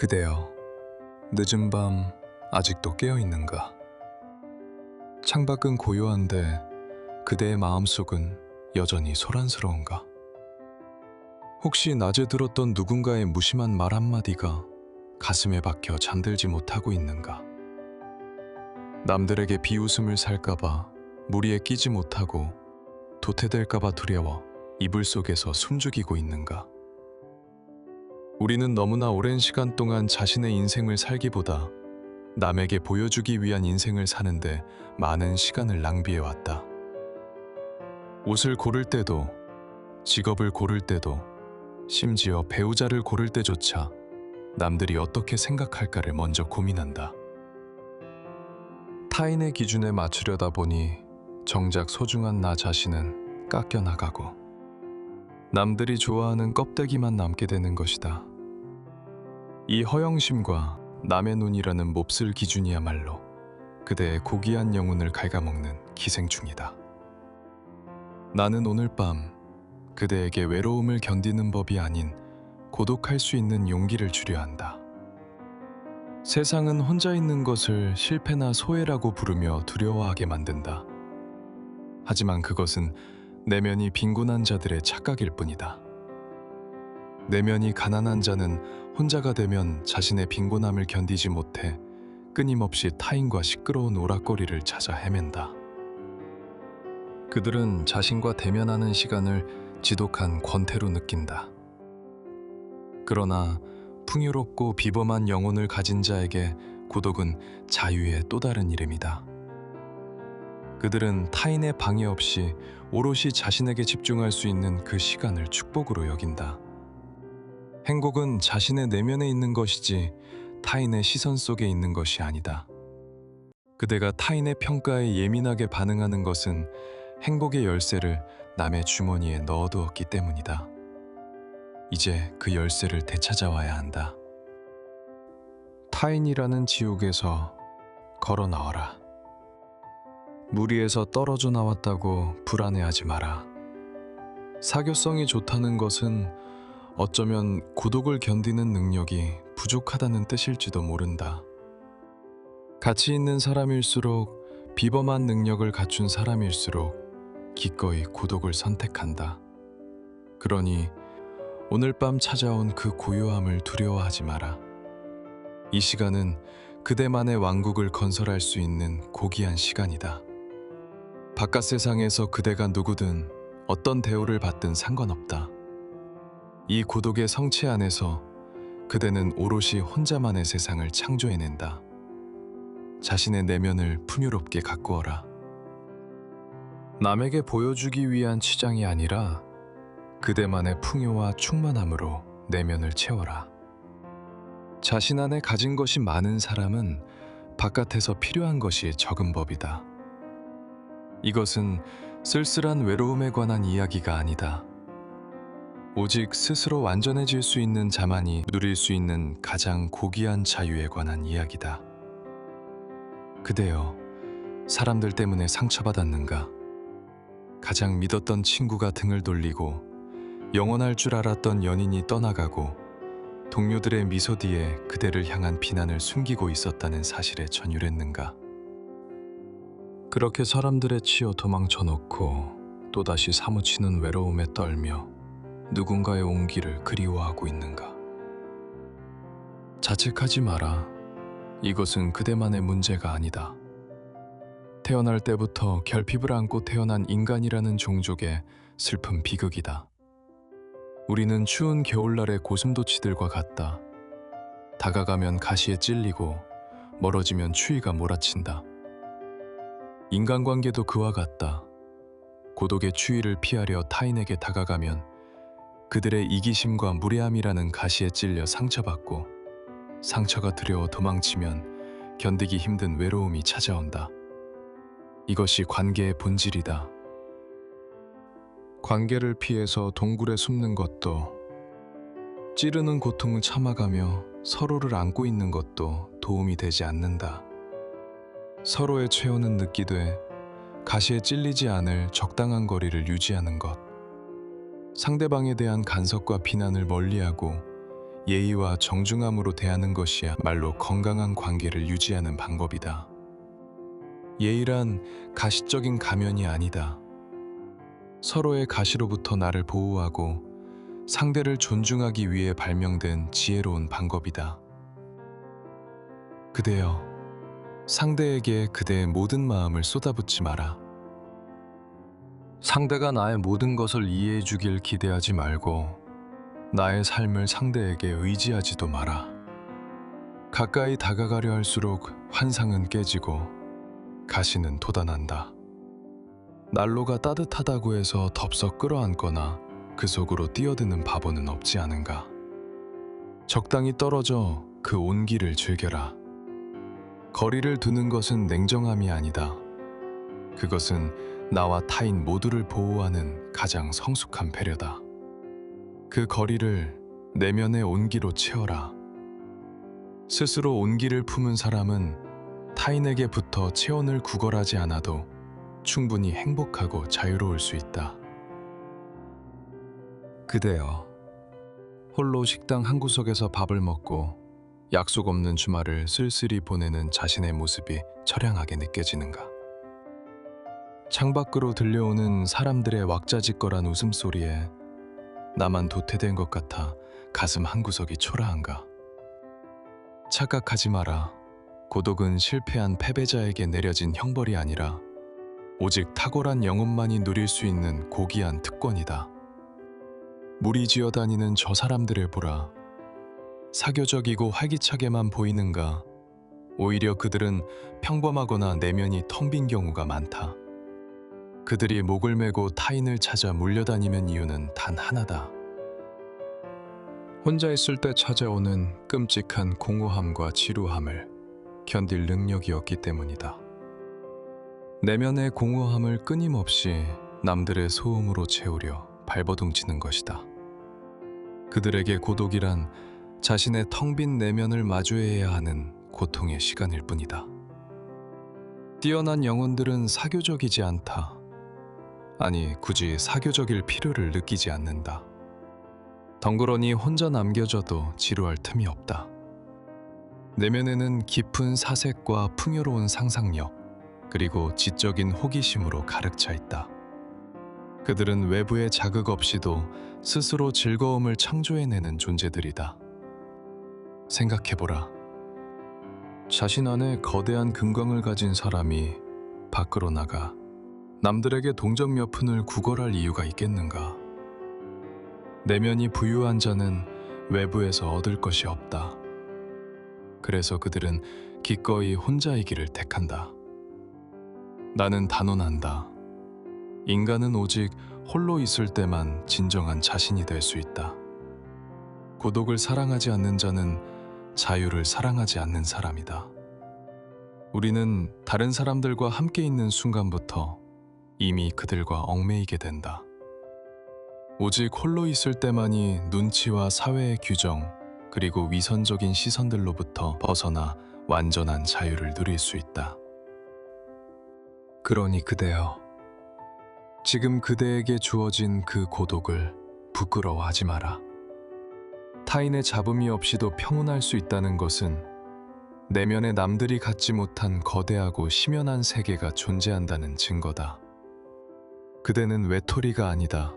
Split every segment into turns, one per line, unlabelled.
그대여, 늦은 밤 아직도 깨어있는가? 창밖은 고요한데 그대의 마음속은 여전히 소란스러운가? 혹시 낮에 들었던 누군가의 무심한 말 한마디가 가슴에 박혀 잠들지 못하고 있는가? 남들에게 비웃음을 살까봐 무리에 끼지 못하고 도태될까봐 두려워 이불 속에서 숨죽이고 있는가? 우리는 너무나 오랜 시간 동안 자신의 인생을 살기보다 남에게 보여주기 위한 인생을 사는데 많은 시간을 낭비해왔다. 옷을 고를 때도, 직업을 고를 때도, 심지어 배우자를 고를 때조차 남들이 어떻게 생각할까를 먼저 고민한다. 타인의 기준에 맞추려다 보니 정작 소중한 나 자신은 깎여나가고 남들이 좋아하는 껍데기만 남게 되는 것이다. 이 허영심과 남의 눈이라는 몹쓸 기준이야말로 그대의 고귀한 영혼을 갉아먹는 기생충이다. 나는 오늘 밤 그대에게 외로움을 견디는 법이 아닌 고독할 수 있는 용기를 주려 한다. 세상은 혼자 있는 것을 실패나 소외라고 부르며 두려워하게 만든다. 하지만 그것은 내면이 빈곤한 자들의 착각일 뿐이다. 내면이 가난한 자는 혼자가 되면 자신의 빈곤함을 견디지 못해 끊임없이 타인과 시끄러운 오락거리를 찾아 헤맨다. 그들은 자신과 대면하는 시간을 지독한 권태로 느낀다. 그러나 풍요롭고 비범한 영혼을 가진 자에게 고독은 자유의 또 다른 이름이다. 그들은 타인의 방해 없이 오롯이 자신에게 집중할 수 있는 그 시간을 축복으로 여긴다. 행복은 자신의 내면에 있는 것이지 타인의 시선 속에 있는 것이 아니다. 그대가 타인의 평가에 예민하게 반응하는 것은 행복의 열쇠를 남의 주머니에 넣어두었기 때문이다. 이제 그 열쇠를 되찾아와야 한다. 타인이라는 지옥에서 걸어 나와라. 무리에서 떨어져 나왔다고 불안해하지 마라. 사교성이 좋다는 것은 어쩌면 고독을 견디는 능력이 부족하다는 뜻일지도 모른다. 가치 있는 사람일수록 비범한 능력을 갖춘 사람일수록 기꺼이 고독을 선택한다. 그러니 오늘 밤 찾아온 그 고요함을 두려워하지 마라. 이 시간은 그대만의 왕국을 건설할 수 있는 고귀한 시간이다. 바깥 세상에서 그대가 누구든 어떤 대우를 받든 상관없다. 이 고독의 성체 안에서 그대는 오롯이 혼자만의 세상을 창조해낸다. 자신의 내면을 풍요롭게 가꾸어라. 남에게 보여주기 위한 치장이 아니라 그대만의 풍요와 충만함으로 내면을 채워라. 자신 안에 가진 것이 많은 사람은 바깥에서 필요한 것이 적은 법이다. 이것은 쓸쓸한 외로움에 관한 이야기가 아니다. 오직 스스로 완전해질 수 있는 자만이 누릴 수 있는 가장 고귀한 자유에 관한 이야기다. 그대여, 사람들 때문에 상처받았는가? 가장 믿었던 친구가 등을 돌리고 영원할 줄 알았던 연인이 떠나가고 동료들의 미소 뒤에 그대를 향한 비난을 숨기고 있었다는 사실에 전율했는가? 그렇게 사람들에 치여 도망쳐놓고 또다시 사무치는 외로움에 떨며 누군가의 온기를 그리워하고 있는가? 자책하지 마라. 이것은 그대만의 문제가 아니다. 태어날 때부터 결핍을 안고 태어난 인간이라는 종족의 슬픈 비극이다. 우리는 추운 겨울날의 고슴도치들과 같다. 다가가면 가시에 찔리고 멀어지면 추위가 몰아친다. 인간관계도 그와 같다. 고독의 추위를 피하려 타인에게 다가가면 그들의 이기심과 무례함이라는 가시에 찔려 상처받고 상처가 두려워 도망치면 견디기 힘든 외로움이 찾아온다. 이것이 관계의 본질이다. 관계를 피해서 동굴에 숨는 것도, 찌르는 고통을 참아가며 서로를 안고 있는 것도 도움이 되지 않는다. 서로의 체온은 느끼되 가시에 찔리지 않을 적당한 거리를 유지하는 것, 상대방에 대한 간섭과 비난을 멀리하고 예의와 정중함으로 대하는 것이야말로 건강한 관계를 유지하는 방법이다. 예의란 가시적인 가면이 아니다. 서로의 가시로부터 나를 보호하고 상대를 존중하기 위해 발명된 지혜로운 방법이다. 그대여, 상대에게 그대의 모든 마음을 쏟아붓지 마라. 상대가 나의 모든 것을 이해해 주길 기대하지 말고 나의 삶을 상대에게 의지하지도 마라. 가까이 다가가려 할수록 환상은 깨지고 가시는 돋아난다. 난로가 따뜻하다고 해서 덥석 끌어안거나 그 속으로 뛰어드는 바보는 없지 않은가. 적당히 떨어져 그 온기를 즐겨라. 거리를 두는 것은 냉정함이 아니다. 그것은 나와 타인 모두를 보호하는 가장 성숙한 배려다. 그 거리를 내면의 온기로 채워라. 스스로 온기를 품은 사람은 타인에게부터 체온을 구걸하지 않아도 충분히 행복하고 자유로울 수 있다. 그대여, 홀로 식당 한 구석에서 밥을 먹고 약속 없는 주말을 쓸쓸히 보내는 자신의 모습이 처량하게 느껴지는가? 창밖으로 들려오는 사람들의 왁자지껄한 웃음소리에 나만 도태된 것 같아 가슴 한구석이 초라한가? 착각하지 마라. 고독은 실패한 패배자에게 내려진 형벌이 아니라 오직 탁월한 영혼만이 누릴 수 있는 고귀한 특권이다. 무리지어 다니는 저 사람들을 보라. 사교적이고 활기차게만 보이는가? 오히려 그들은 평범하거나 내면이 텅 빈 경우가 많다. 그들이 목을 메고 타인을 찾아 몰려다니는 이유는 단 하나다. 혼자 있을 때 찾아오는 끔찍한 공허함과 지루함을 견딜 능력이 없기 때문이다. 내면의 공허함을 끊임없이 남들의 소음으로 채우려 발버둥치는 것이다. 그들에게 고독이란 자신의 텅 빈 내면을 마주해야 하는 고통의 시간일 뿐이다. 뛰어난 영혼들은 사교적이지 않다. 아니, 굳이 사교적일 필요를 느끼지 않는다. 덩그러니 혼자 남겨져도 지루할 틈이 없다. 내면에는 깊은 사색과 풍요로운 상상력, 그리고 지적인 호기심으로 가득 차 있다. 그들은 외부의 자극 없이도 스스로 즐거움을 창조해내는 존재들이다. 생각해보라. 자신 안에 거대한 근광을 가진 사람이 밖으로 나가 남들에게 동정 몇 푼을 구걸할 이유가 있겠는가? 내면이 부유한 자는 외부에서 얻을 것이 없다. 그래서 그들은 기꺼이 혼자이기를 택한다. 나는 단언한다. 인간은 오직 홀로 있을 때만 진정한 자신이 될 수 있다. 고독을 사랑하지 않는 자는 자유를 사랑하지 않는 사람이다. 우리는 다른 사람들과 함께 있는 순간부터 이미 그들과 얽매이게 된다. 오직 홀로 있을 때만이 눈치와 사회의 규정, 그리고 위선적인 시선들로부터 벗어나 완전한 자유를 누릴 수 있다. 그러니 그대여, 지금 그대에게 주어진 그 고독을 부끄러워하지 마라. 타인의 잡음이 없이도 평온할 수 있다는 것은 내면에 남들이 갖지 못한 거대하고 심연한 세계가 존재한다는 증거다. 그대는 외톨이가 아니다.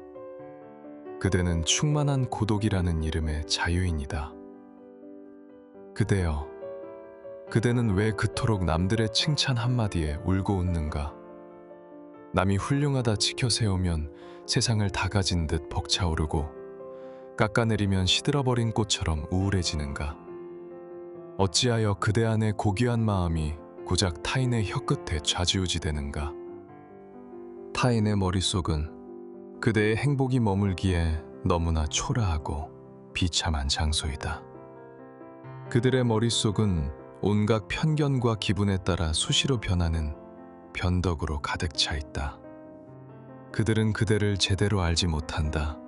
그대는 충만한 고독이라는 이름의 자유인이다. 그대여, 그대는 왜 그토록 남들의 칭찬 한마디에 울고 웃는가? 남이 훌륭하다 치켜 세우면 세상을 다 가진 듯 벅차오르고 깎아내리면 시들어버린 꽃처럼 우울해지는가? 어찌하여 그대 안의 고귀한 마음이 고작 타인의 혀끝에 좌지우지되는가? 타인의 머릿속은 그대의 행복이 머물기에 너무나 초라하고 비참한 장소이다. 그들의 머릿속은 온갖 편견과 기분에 따라 수시로 변하는 변덕으로 가득 차 있다. 그들은 그대를 제대로 알지 못한다.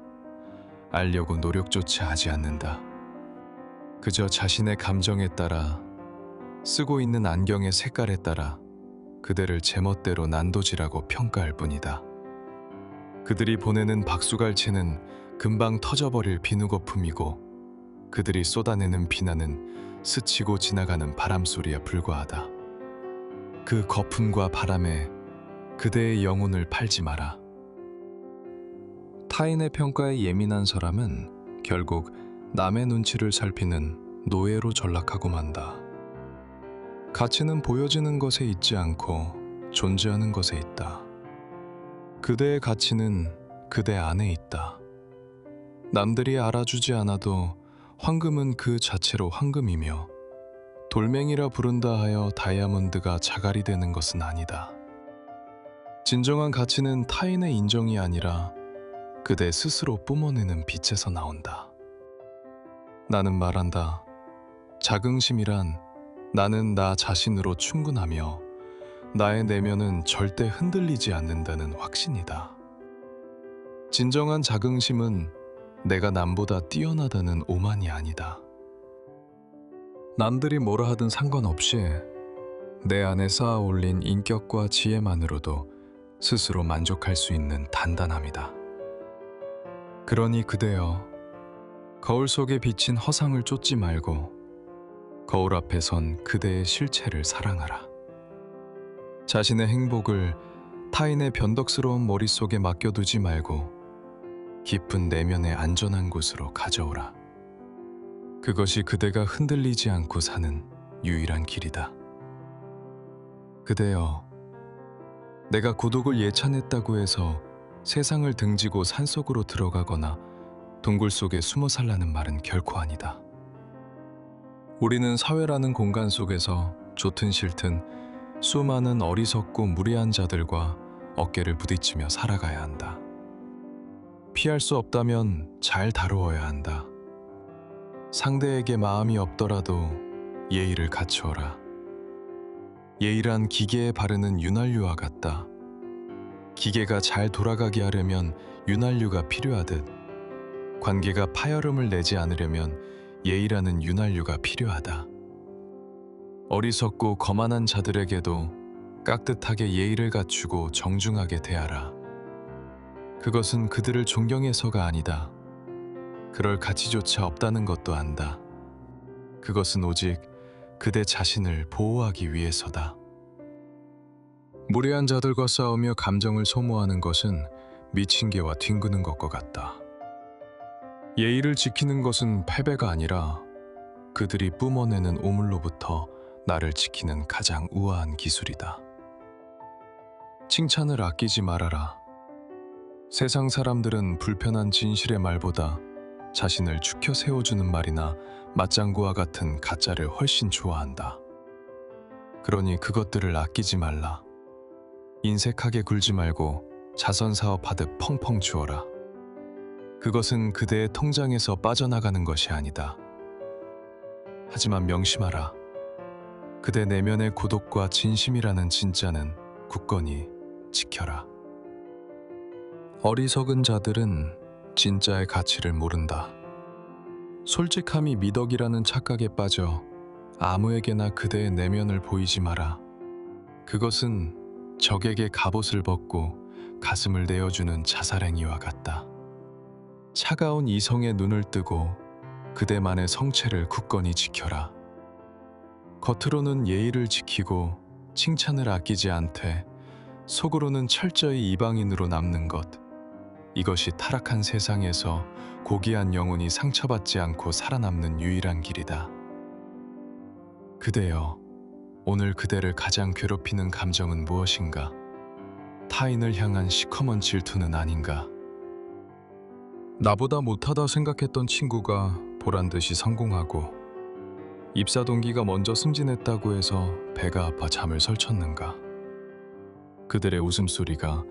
알려고 노력조차 하지 않는다. 그저 자신의 감정에 따라, 쓰고 있는 안경의 색깔에 따라 그대를 제멋대로 난도질하고 평가할 뿐이다. 그들이 보내는 박수갈채는 금방 터져버릴 비누거품이고 그들이 쏟아내는 비난은 스치고 지나가는 바람소리에 불과하다. 그 거품과 바람에 그대의 영혼을 팔지 마라. 타인의 평가에 예민한 사람은 결국 남의 눈치를 살피는 노예로 전락하고 만다. 가치는 보여지는 것에 있지 않고 존재하는 것에 있다. 그대의 가치는 그대 안에 있다. 남들이 알아주지 않아도 황금은 그 자체로 황금이며 돌멩이라 부른다 하여 다이아몬드가 자갈이 되는 것은 아니다. 진정한 가치는 타인의 인정이 아니라 그대 스스로 뿜어내는 빛에서 나온다. 나는 말한다. 자긍심이란 나는 나 자신으로 충분하며 나의 내면은 절대 흔들리지 않는다는 확신이다. 진정한 자긍심은 내가 남보다 뛰어나다는 오만이 아니다. 남들이 뭐라 하든 상관없이 내 안에 쌓아 올린 인격과 지혜만으로도 스스로 만족할 수 있는 단단함이다. 그러니 그대여, 거울 속에 비친 허상을 쫓지 말고 거울 앞에 선 그대의 실체를 사랑하라. 자신의 행복을 타인의 변덕스러운 머릿속에 맡겨두지 말고 깊은 내면의 안전한 곳으로 가져오라. 그것이 그대가 흔들리지 않고 사는 유일한 길이다. 그대여, 내가 고독을 예찬했다고 해서 세상을 등지고 산속으로 들어가거나 동굴 속에 숨어 살라는 말은 결코 아니다. 우리는 사회라는 공간 속에서 좋든 싫든 수많은 어리석고 무례한 자들과 어깨를 부딪히며 살아가야 한다. 피할 수 없다면 잘 다루어야 한다. 상대에게 마음이 없더라도 예의를 갖추어라. 예의란 기계에 바르는 윤활유와 같다. 기계가 잘 돌아가게 하려면 윤활유가 필요하듯 관계가 파열음을 내지 않으려면 예의라는 윤활유가 필요하다. 어리석고 거만한 자들에게도 깍듯하게 예의를 갖추고 정중하게 대하라. 그것은 그들을 존경해서가 아니다. 그럴 가치조차 없다는 것도 안다. 그것은 오직 그대 자신을 보호하기 위해서다. 무례한 자들과 싸우며 감정을 소모하는 것은 미친 개와 뒹구는 것과 같다. 예의를 지키는 것은 패배가 아니라 그들이 뿜어내는 오물로부터 나를 지키는 가장 우아한 기술이다. 칭찬을 아끼지 말아라. 세상 사람들은 불편한 진실의 말보다 자신을 축혀 세워주는 말이나 맞장구와 같은 가짜를 훨씬 좋아한다. 그러니 그것들을 아끼지 말라. 인색하게 굴지 말고 자선사업하듯 펑펑 주어라. 그것은 그대의 통장에서 빠져나가는 것이 아니다. 하지만 명심하라. 그대 내면의 고독과 진심이라는 진짜는 굳건히 지켜라. 어리석은 자들은 진짜의 가치를 모른다. 솔직함이 미덕이라는 착각에 빠져 아무에게나 그대의 내면을 보이지 마라. 그것은 적에게 갑옷을 벗고 가슴을 내어주는 자살행위와 같다. 차가운 이성의 눈을 뜨고 그대만의 성체를 굳건히 지켜라. 겉으로는 예의를 지키고 칭찬을 아끼지 않되 속으로는 철저히 이방인으로 남는 것. 이것이 타락한 세상에서 고귀한 영혼이 상처받지 않고 살아남는 유일한 길이다. 그대여, 오늘 그대를 가장 괴롭히는 감정은 무엇인가? 타인을 향한 시커먼 질투는 아닌가? 나보다 못하다 생각했던 친구가 보란듯이 성공하고 입사 동기가 먼저 승진했다고 해서 배가 아파 잠을 설쳤는가? 그들의 웃음소리가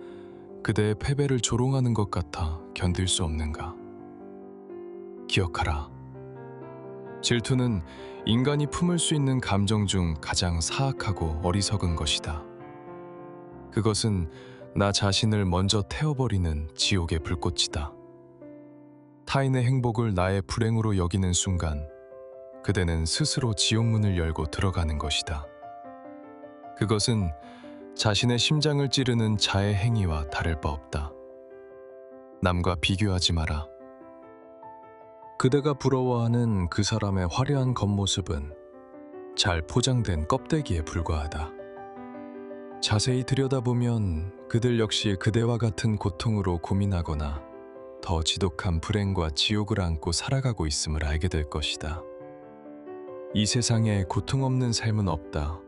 그대의 패배를 조롱하는 것 같아 견딜 수 없는가? 기억하라. 질투는 인간이 품을 수 있는 감정 중 가장 사악하고 어리석은 것이다. 그것은 나 자신을 먼저 태워버리는 지옥의 불꽃이다. 타인의 행복을 나의 불행으로 여기는 순간 그대는 스스로 지옥문을 열고 들어가는 것이다. 그것은 자신의 심장을 찌르는 자의 행위와 다를 바 없다. 남과 비교하지 마라. 그대가 부러워하는 그 사람의 화려한 겉모습은 잘 포장된 껍데기에 불과하다. 자세히 들여다보면 그들 역시 그대와 같은 고통으로 고민하거나 더 지독한 불행과 지옥을 안고 살아가고 있음을 알게 될 것이다. 이 세상에 고통 없는 삶은 없다.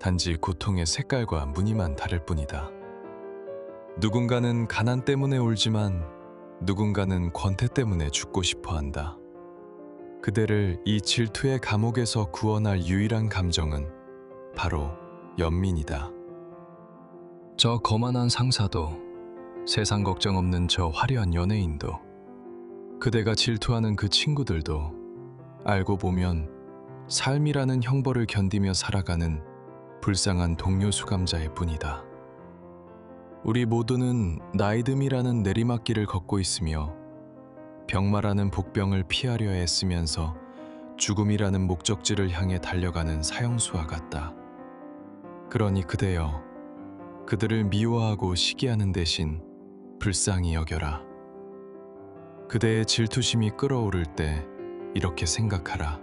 단지 고통의 색깔과 무늬만 다를 뿐이다. 누군가는 가난 때문에 울지만 누군가는 권태 때문에 죽고 싶어 한다. 그대를 이 질투의 감옥에서 구원할 유일한 감정은 바로 연민이다. 저 거만한 상사도, 세상 걱정 없는 저 화려한 연예인도, 그대가 질투하는 그 친구들도 알고 보면 삶이라는 형벌을 견디며 살아가는 불쌍한 동료 수감자일 뿐이다. 우리 모두는 나이듦이라는 내리막길을 걷고 있으며 병마라는 복병을 피하려 애쓰면서 죽음이라는 목적지를 향해 달려가는 사형수와 같다. 그러니 그대여, 그들을 미워하고 시기하는 대신 불쌍히 여겨라. 그대의 질투심이 끓어오를 때 이렇게 생각하라.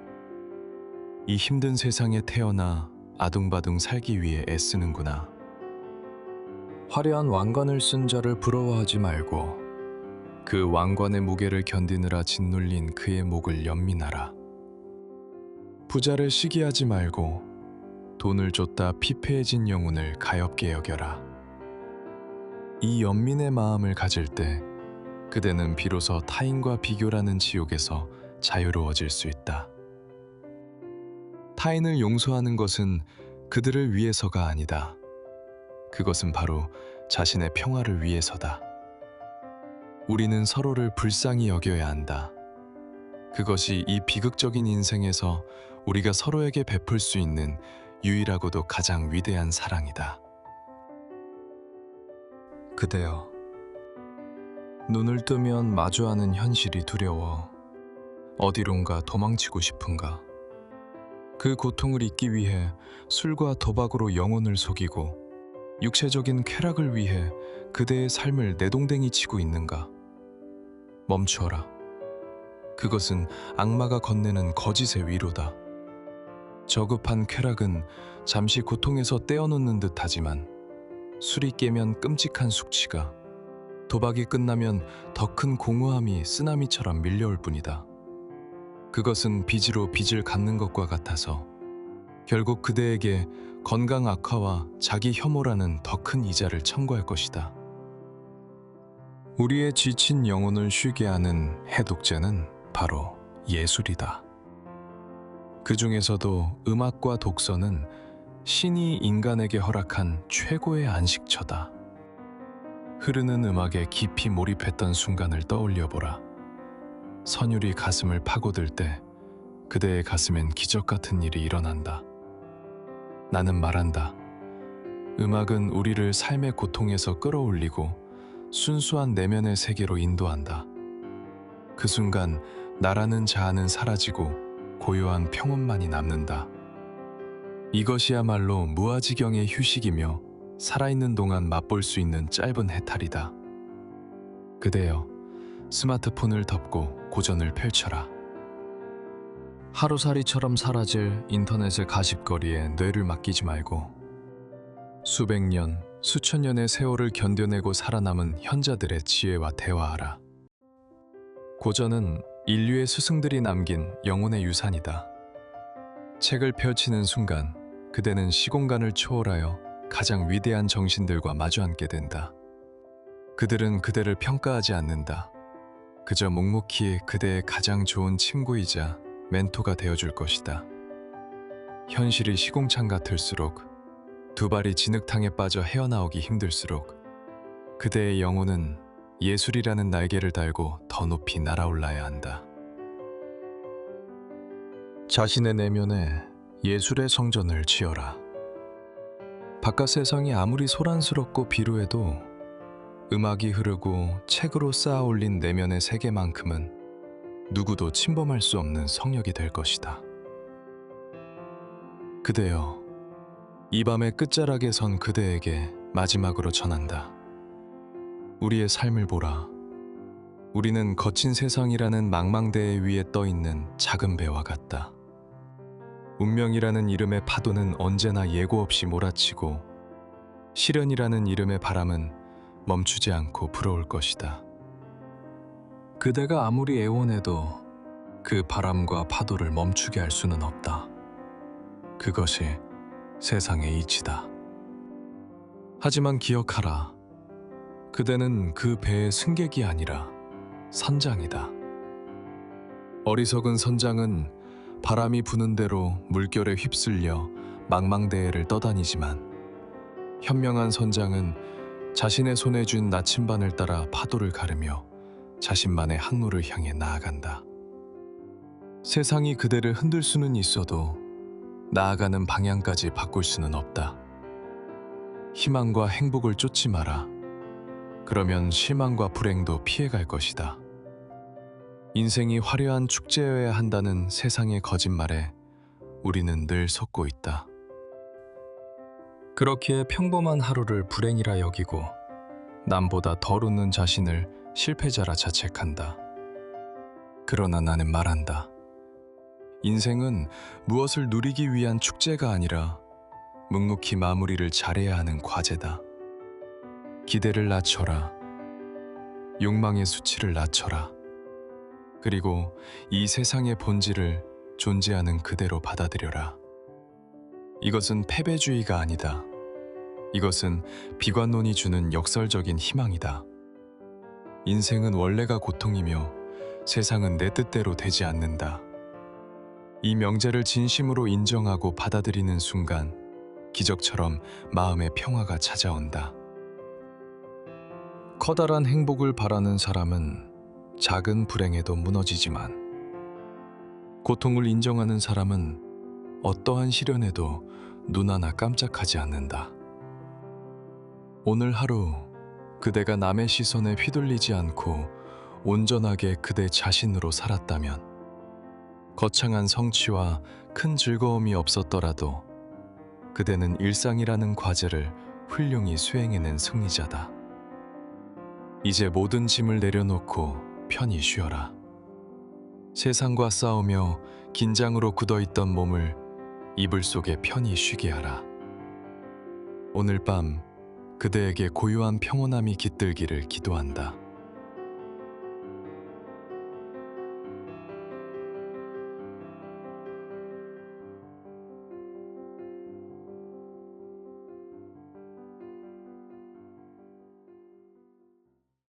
이 힘든 세상에 태어나 아둥바둥 살기 위해 애쓰는구나. 화려한 왕관을 쓴 자를 부러워하지 말고 그 왕관의 무게를 견디느라 짓눌린 그의 목을 연민하라. 부자를 시기하지 말고 돈을 줬다 피폐해진 영혼을 가엾게 여겨라. 이 연민의 마음을 가질 때 그대는 비로소 타인과 비교라는 지옥에서 자유로워질 수 있다. 타인을 용서하는 것은 그들을 위해서가 아니다. 그것은 바로 자신의 평화를 위해서다. 우리는 서로를 불쌍히 여겨야 한다. 그것이 이 비극적인 인생에서 우리가 서로에게 베풀 수 있는 유일하고도 가장 위대한 사랑이다. 그대여, 눈을 뜨면 마주하는 현실이 두려워 어디론가 도망치고 싶은가? 그 고통을 잊기 위해 술과 도박으로 영혼을 속이고 육체적인 쾌락을 위해 그대의 삶을 내동댕이 치고 있는가? 멈추어라. 그것은 악마가 건네는 거짓의 위로다. 저급한 쾌락은 잠시 고통에서 떼어놓는 듯하지만 술이 깨면 끔찍한 숙취가, 도박이 끝나면 더 큰 공허함이 쓰나미처럼 밀려올 뿐이다. 그것은 빚으로 빚을 갚는 것과 같아서 결국 그대에게 건강 악화와 자기 혐오라는 더 큰 이자를 청구할 것이다. 우리의 지친 영혼을 쉬게 하는 해독제는 바로 예술이다. 그 중에서도 음악과 독서는 신이 인간에게 허락한 최고의 안식처다. 흐르는 음악에 깊이 몰입했던 순간을 떠올려보라. 선율이 가슴을 파고들 때 그대의 가슴엔 기적 같은 일이 일어난다. 나는 말한다. 음악은 우리를 삶의 고통에서 끌어올리고 순수한 내면의 세계로 인도한다. 그 순간 나라는 자아는 사라지고 고요한 평온만이 남는다. 이것이야말로 무아지경의 휴식이며 살아있는 동안 맛볼 수 있는 짧은 해탈이다. 그대여, 스마트폰을 덮고 고전을 펼쳐라. 하루살이처럼 사라질 인터넷의 가십거리에 뇌를 맡기지 말고 수백 년, 수천 년의 세월을 견뎌내고 살아남은 현자들의 지혜와 대화하라. 고전은 인류의 스승들이 남긴 영혼의 유산이다. 책을 펼치는 순간 그대는 시공간을 초월하여 가장 위대한 정신들과 마주 앉게 된다. 그들은 그대를 평가하지 않는다. 그저 묵묵히 그대의 가장 좋은 친구이자 멘토가 되어줄 것이다. 현실이 시공창 같을수록, 두 발이 진흙탕에 빠져 헤어나오기 힘들수록 그대의 영혼은 예술이라는 날개를 달고 더 높이 날아올라야 한다. 자신의 내면에 예술의 성전을 지어라. 바깥 세상이 아무리 소란스럽고 비루해도 음악이 흐르고 책으로 쌓아 올린 내면의 세계만큼은 누구도 침범할 수 없는 성역이 될 것이다. 그대여, 이 밤의 끝자락에 선 그대에게 마지막으로 전한다. 우리의 삶을 보라. 우리는 거친 세상이라는 망망대해 위에 떠 있는 작은 배와 같다. 운명이라는 이름의 파도는 언제나 예고 없이 몰아치고 시련이라는 이름의 바람은 멈추지 않고 불어올 것이다. 그대가 아무리 애원해도 그 바람과 파도를 멈추게 할 수는 없다. 그것이 세상의 이치다. 하지만 기억하라. 그대는 그 배의 승객이 아니라 선장이다. 어리석은 선장은 바람이 부는 대로 물결에 휩쓸려 망망대해를 떠다니지만 현명한 선장은 자신의 손에 쥔 나침반을 따라 파도를 가르며 자신만의 항로를 향해 나아간다. 세상이 그대를 흔들 수는 있어도 나아가는 방향까지 바꿀 수는 없다. 희망과 행복을 쫓지 마라. 그러면 실망과 불행도 피해갈 것이다. 인생이 화려한 축제여야 한다는 세상의 거짓말에 우리는 늘 속고 있다. 그렇기에 평범한 하루를 불행이라 여기고 남보다 덜 웃는 자신을 실패자라 자책한다. 그러나 나는 말한다. 인생은 무엇을 누리기 위한 축제가 아니라 묵묵히 마무리를 잘해야 하는 과제다. 기대를 낮춰라. 욕망의 수치를 낮춰라. 그리고 이 세상의 본질을 존재하는 그대로 받아들여라. 이것은 패배주의가 아니다. 이것은 비관론이 주는 역설적인 희망이다. 인생은 원래가 고통이며 세상은 내 뜻대로 되지 않는다. 이 명제를 진심으로 인정하고 받아들이는 순간 기적처럼 마음의 평화가 찾아온다. 커다란 행복을 바라는 사람은 작은 불행에도 무너지지만 고통을 인정하는 사람은 어떠한 시련에도 눈 하나 깜짝하지 않는다. 오늘 하루 그대가 남의 시선에 휘둘리지 않고 온전하게 그대 자신으로 살았다면 거창한 성취와 큰 즐거움이 없었더라도 그대는 일상이라는 과제를 훌륭히 수행해낸 승리자다. 이제 모든 짐을 내려놓고 편히 쉬어라. 세상과 싸우며 긴장으로 굳어있던 몸을 이불 속에 편히 쉬게 하라. 오늘 밤 그대에게 고요한 평온함이 깃들기를 기도한다.